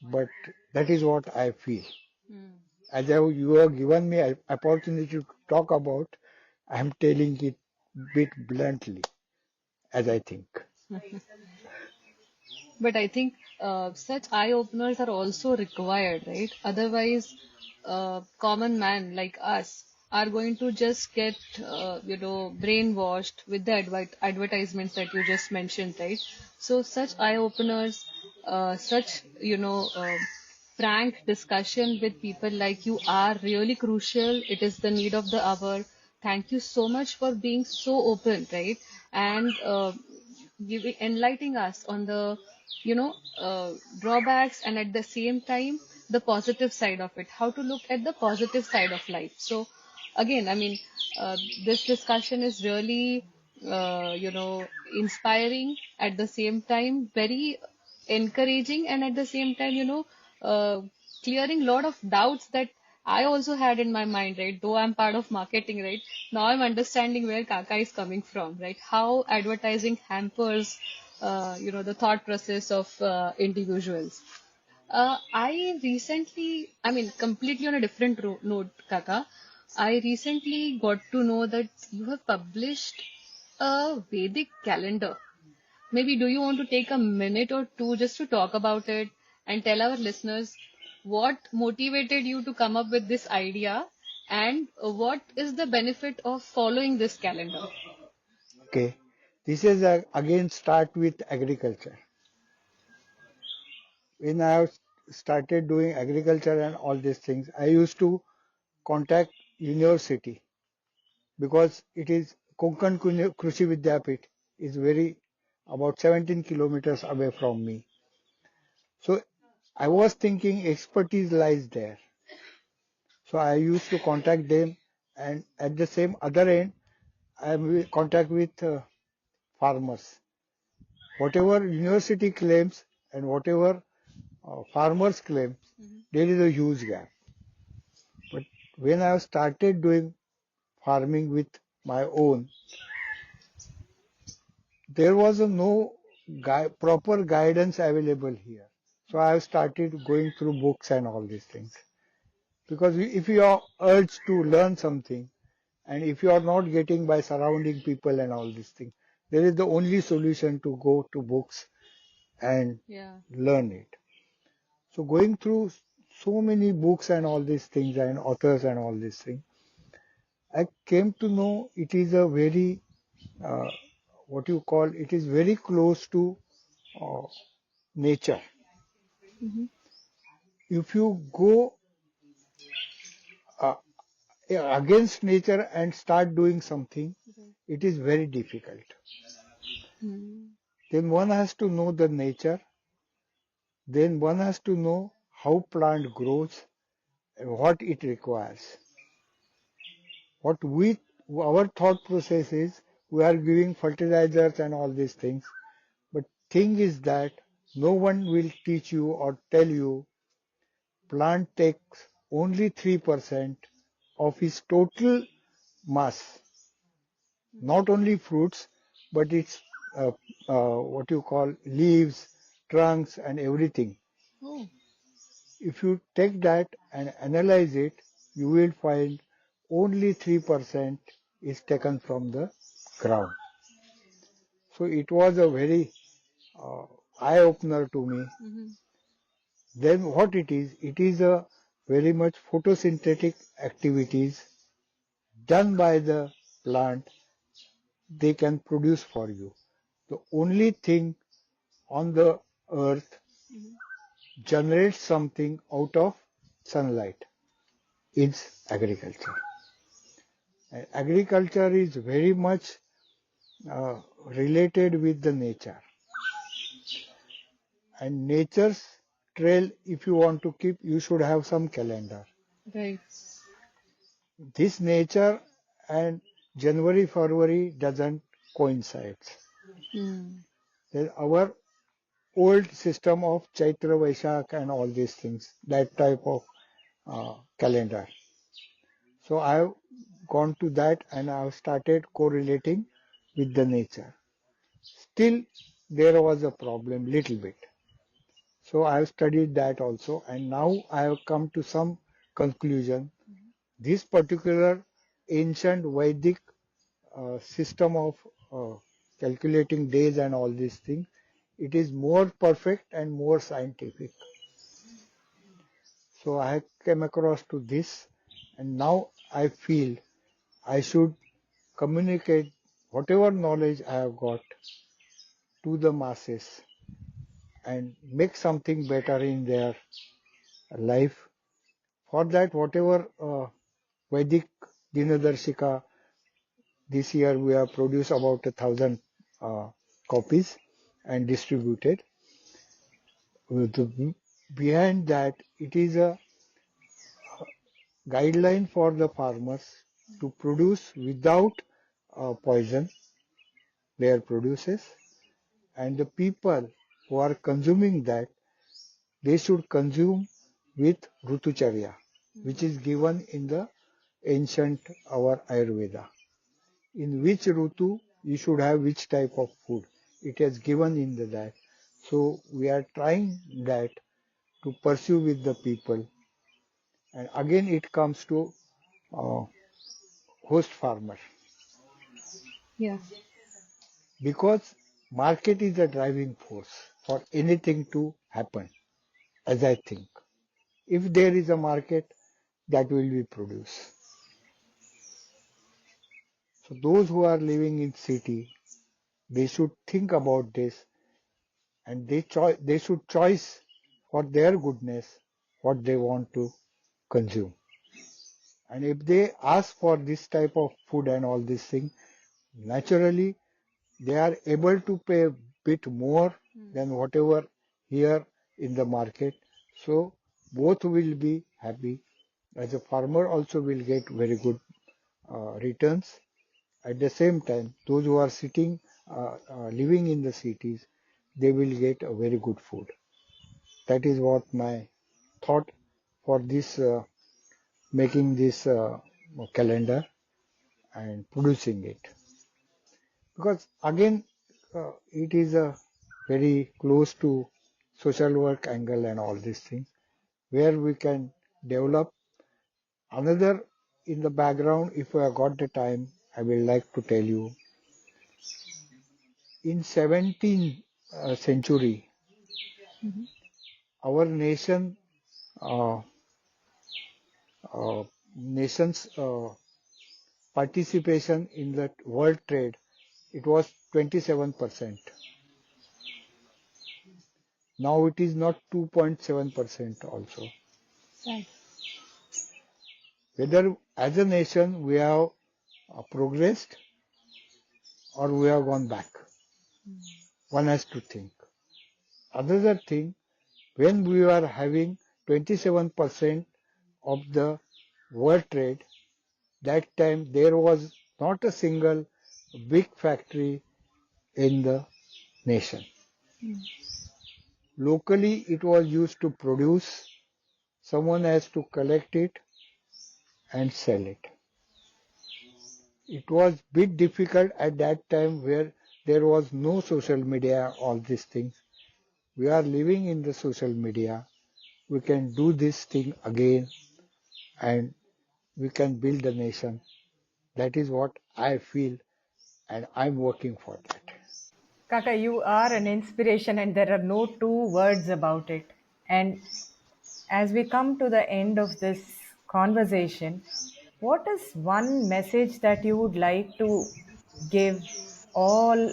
but that is what I feel. Mm. You have given me an opportunity to talk about, I am telling it bit bluntly, as I think. But I think such eye openers are also required, right? Otherwise, common man like us are going to just get, brainwashed with the advertisements that you just mentioned, right? So such eye openers, such, frank discussion with people like you are really crucial. It is the need of the hour. Thank you so much for being so open, right? And giving enlightening us on the drawbacks and at the same time the positive side of it, how to look at the positive side of life. So again, I mean, this discussion is really inspiring, at the same time very encouraging, and at the same time, clearing lot of doubts that I also had in my mind, right? Though I'm part of marketing, right? Now I'm understanding where Kaka is coming from, right? How advertising hampers, the thought process of individuals. I mean, completely on a different note, Kaka, I recently got to know that you have published a Vedic calendar. Maybe do you want to take a minute or two just to talk about it and tell our listeners what motivated you to come up with this idea, and what is the benefit of following this calendar? Okay. This is again start with agriculture. When I started doing agriculture and all these things, I used to contact university because it is Konkan Krishi Vidyapit is very about 17 kilometers away from me. So I was thinking expertise lies there. So I used to contact them, and at the same other end, I am in contact with farmers. Whatever university claims and whatever farmers claim, there is a huge gap. But when I started doing farming with my own, there was no proper guidance available here. So I have started going through books and all these things. Because if you are urged to learn something, and if you are not getting by surrounding people and all these things, there is the only solution to go to books and Yeah. learn it. So going through so many books and all these things and authors and all these things, I came to know it is a very uh, what you call it is very close to uh, nature. Hmm. If you go uh, against nature and start doing something, it is very difficult. Mm. Then one has to know the nature, then one has to know how plant grows and what it requires. What we our thought process is we are giving fertilizers and all these things, but thing is that no one will teach you or tell you plant takes only 3% of its total mass, not only fruits, but its what you call leaves, trunks, and everything. Oh. If you take that and analyze it, you will find only 3% is taken from the ground. So it was a very uh, eye opener to me. Hmm. Then what it is a very much photosynthetic activities done by the plant they can produce for you. The only thing on the earth generates something out of sunlight is agriculture. And agriculture is very much related with the nature. And nature's trail, if you want to keep, you should have some calendar. Right. This nature and January, February doesn't coincide. Mm. Then our old system of Chaitra, Vaishak and all these things, that type of calendar. So I gone to that and I've started correlating with the nature. Still, there was a problem, little bit. So I've studied that also, and now I have come to some conclusion. This particular ancient Vedic system of uh, calculating days and all these things, it is more perfect and more scientific. So I came across to this, and now I feel I should communicate whatever knowledge I have got to the masses and make something better in their life. For that, whatever Vedic Dinadarshika, this year we have produced about 1,000 uh, copies and distributed. Behind that, it is a guideline for the farmers to produce without poison their produces, and the people who are consuming that, they should consume with Rutucharya, which is given in the ancient our Ayurveda. In which Rutu you should have which type of food. It is given in the that. So we are trying that to pursue with the people. And again it comes to uh, host farmer. Yeah. Because market is a driving force for anything to happen, as I think. If there is a market, that will be produced. So those who are living in city, they should think about this and they should choose for their goodness what they want to consume. And if they ask for this type of food and all these things, naturally they are able to pay a bit more than whatever here in the market. So both will be happy. As a farmer also will get very good returns. At the same time, those who are living in the cities, they will get a very good food. That is what my thought for this making this calendar and producing it. Because again, it is very close to social work angle and all these things, where we can develop another in the background. If I got the time, I will like to tell you. In 17th century, our uh, nation's participation in the world trade, it was 27%. Now it is not 2.7% also. Right. Whether as a nation we have progressed or we have gone back. One has to think. Another thing, when we are having 27% of the world trade, that time there was not a single big factory in the nation. Locally, it was used to produce, someone has to collect it and sell it. It was bit difficult at that time where there was no social media, all these things. We are living in the social media. We can do this thing again and we can build a nation. That is what I feel and I'm working for that. Kaka, you are an inspiration, and there are no two words about it. And as we come to the end of this conversation, what is one message that you would like to give all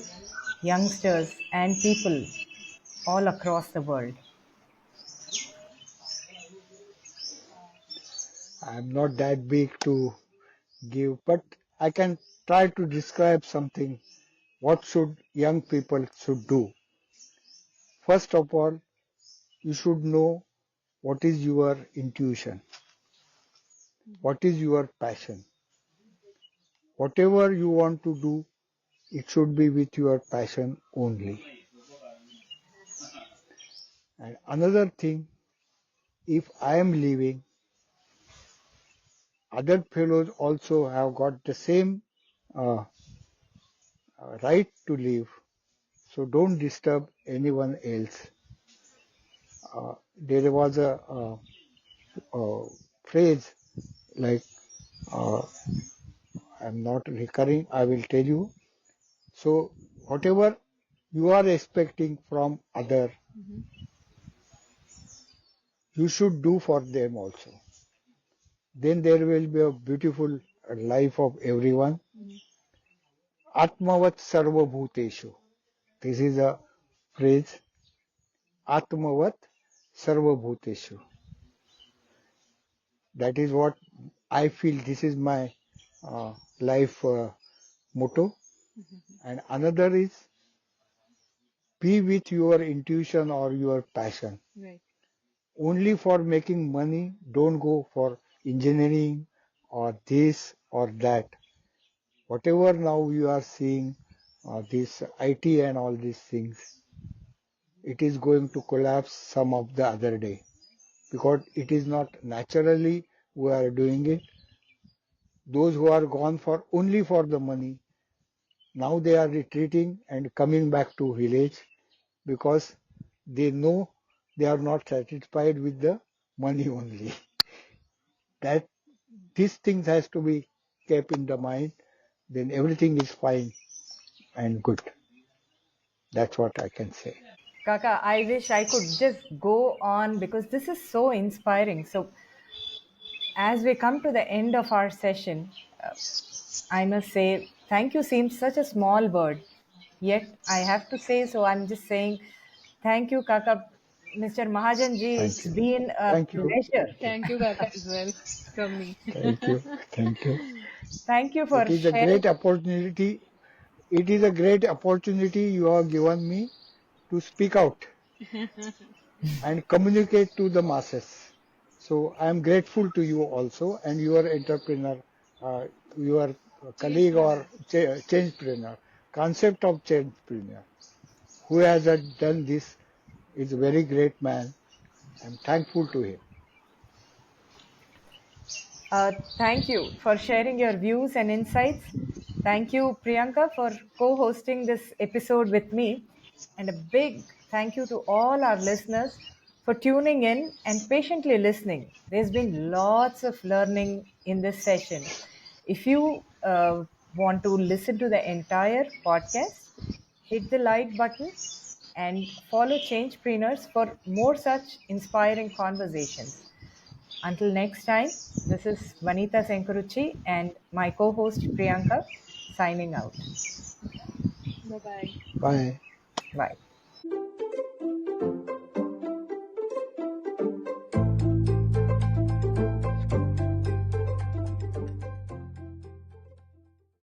youngsters and people all across the world? I'm not that big to give, but I can try to describe something. What should young people should do? First of all, you should know what is your intuition, what is your passion. Whatever you want to do, it should be with your passion only. And another thing, if I am living, other fellows also have got the same uh, right to live. So don't disturb anyone else. There was a phrase like, uh, I'm not recurring, I will tell you. So whatever you are expecting from other, Mhm. you should do for them also. Then there will be a beautiful life of everyone. Mhm. Atmavat sarvabhuteshu. This is a phrase. Atmavat sarvabhuteshu. That is what I feel. This is my life motto. And another is be with your intuition or your passion. Right. Only for making money, don't go for engineering or this or that. Whatever now you are seeing, this IT and all these things, it is going to collapse some of the other day because it is not naturally we are doing it. Those who are gone for only for the money, now they are retreating and coming back to village because they know they are not satisfied with the money only. That these things has to be kept in the mind, then everything is fine and good. That's what I can say. Kaka, I wish I could just go on because this is so inspiring. So, as we come to the end of our session, I must say thank you seems such a small word. Yet I have to say, so I'm just saying thank you, Kaka. Mr. Mahajan ji, Thank it's you. been a Thank you. pleasure. Thank you. Thank you, Kaka, as well from me. Thank you. Thank you. Thank you It for is a sharing. great opportunity. It is a great opportunity you have given me to speak out and communicate to the masses. So I am grateful to you also and your entrepreneur, uh, your colleague or Changepreneurs. changepreneur, concept of changepreneur. Who has done this is a very great man. I'm thankful to him. Thank you for sharing your views and insights. Thank you, Priyanka, for co hosting this episode with me. And a big thank you to all our listeners for tuning in and patiently listening. There's been lots of learning in this session. If you want to listen to the entire podcast, hit the like button and follow Changepreneurs for more such inspiring conversations. Until next time, this is Vanitha Senkuruchi and my co host Priyanka signing out. Bye bye. Bye. Bye.